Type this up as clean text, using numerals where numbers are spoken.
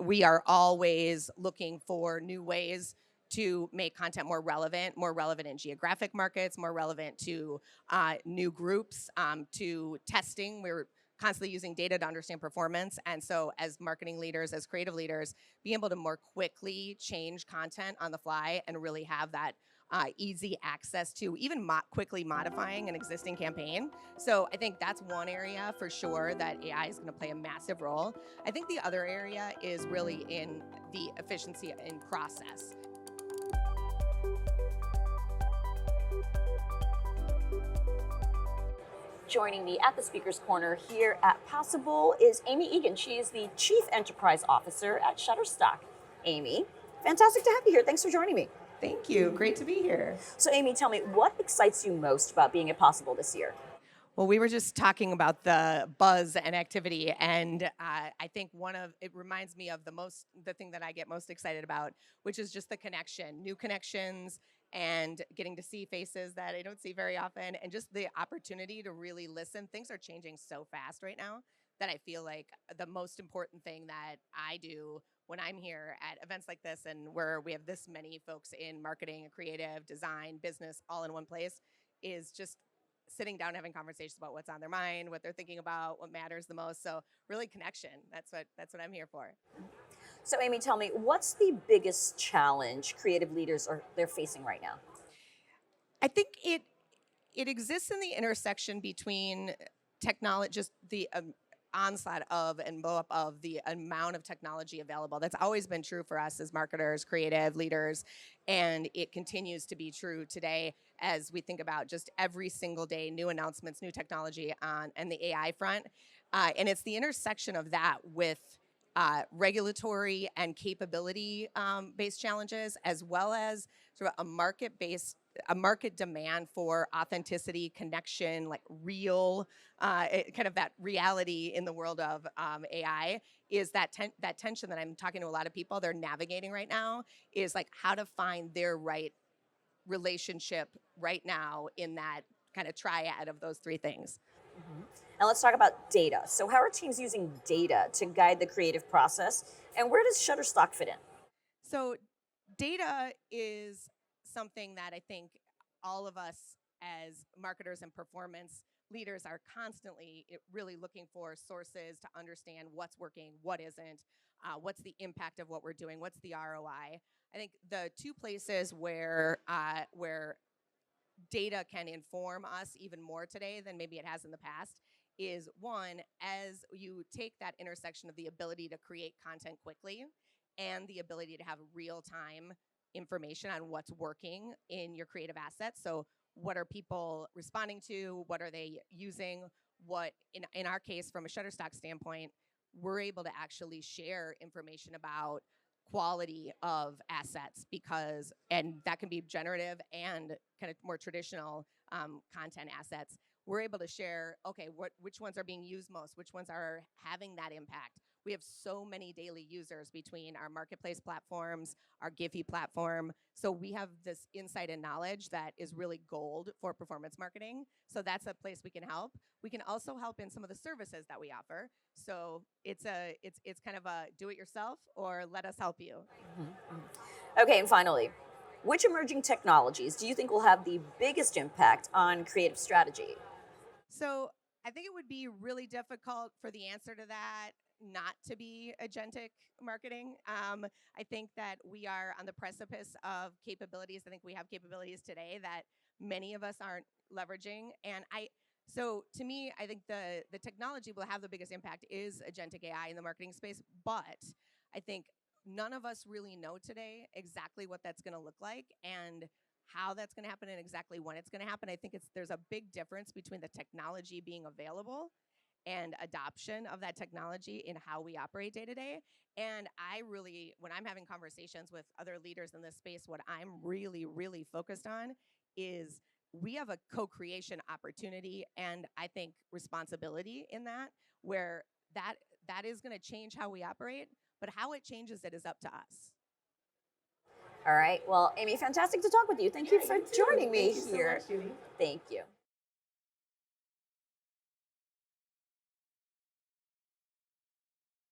we are always looking for new ways to make content more relevant in geographic markets, more relevant to new groups, to testing. We're constantly using data to understand performance. And so as marketing leaders, as creative leaders, being able to more quickly change content on the fly and really have that easy access to even quickly modifying an existing campaign. So I think that's one area for sure that AI is going to play a massive role. I think the other area is really in the efficiency in process. Joining me at the Speaker's Corner here at Possible is Aimee Egan. She is the Chief Enterprise Officer at Shutterstock. Aimee, fantastic to have you here. Thanks for joining me. Thank you. Great to be here. So, Aimee, tell me, what excites you most about being at Possible this year? Well, we were just talking about the buzz and activity, and I think it reminds me of the thing that I get most excited about, which is just the connection, new connections, and getting to see faces that I don't see very often, and just the opportunity to really listen. Things are changing so fast right now that I feel like the most important thing that I do when I'm here at events like this and where we have this many folks in marketing, creative, design, business, all in one place, is just sitting down having conversations about what's on their mind, what they're thinking about, what matters the most. So really connection. That's what I'm here for. So, Aimee, tell me, what's the biggest challenge creative leaders they're facing right now? I think it exists in the intersection between technology, just the onslaught of and blow up of the amount of technology available. That's always been true for us as marketers, creative leaders, and it continues to be true today as we think about just every single day, new announcements, new technology on and the AI front. And it's the intersection of that with regulatory and capability based challenges, as well as sort of a market demand for authenticity, connection, like real, kind of that reality in the world of AI. Is that tension that I'm talking to a lot of people, they're navigating right now, is like how to find their right relationship right now in that kind of triad of those three things. Mhm. Now, let's talk about data. So, how are teams using data to guide the creative process, and where does Shutterstock fit in? So data is something that I think all of us as marketers and performance leaders are constantly really looking for sources to understand what's working, what isn't, what's the impact of what we're doing, what's the ROI. I think the two places where data can inform us even more today than maybe it has in the past is one, as you take that intersection of the ability to create content quickly and the ability to have real time information on what's working in your creative assets. So, what are people responding to? What are they using? What, in our case, from a Shutterstock standpoint, we're able to actually share information about quality of assets and that can be generative and kind of more traditional content assets. We're able to share, okay, which ones are being used most, which ones are having that impact. We have so many daily users between our marketplace platforms, our Giphy platform. So we have this insight and knowledge that is really gold for performance marketing. So that's a place we can help. We can also help in some of the services that we offer. So it's kind of a do it yourself or let us help you. Okay, and finally, which emerging technologies do you think will have the biggest impact on creative strategy? So I think it would be really difficult for the answer to that not to be agentic marketing. I think that we are on the precipice of capabilities. I think we have capabilities today that many of us aren't leveraging. So to me, I think the technology will have the biggest impact is agentic AI in the marketing space. But I think none of us really know today exactly what that's going to look like and how that's going to happen and exactly when it's going to happen. I think there's a big difference between the technology being available and adoption of that technology in how we operate day to day. And when I'm having conversations with other leaders in this space, what I'm really, really focused on is we have a co-creation opportunity and I think responsibility in that, where that is going to change how we operate, but how it changes it is up to us. All right. Well, Aimee, fantastic to talk with you. Thank you for You too. joining me Thank you so here. much, Judy. Thank you.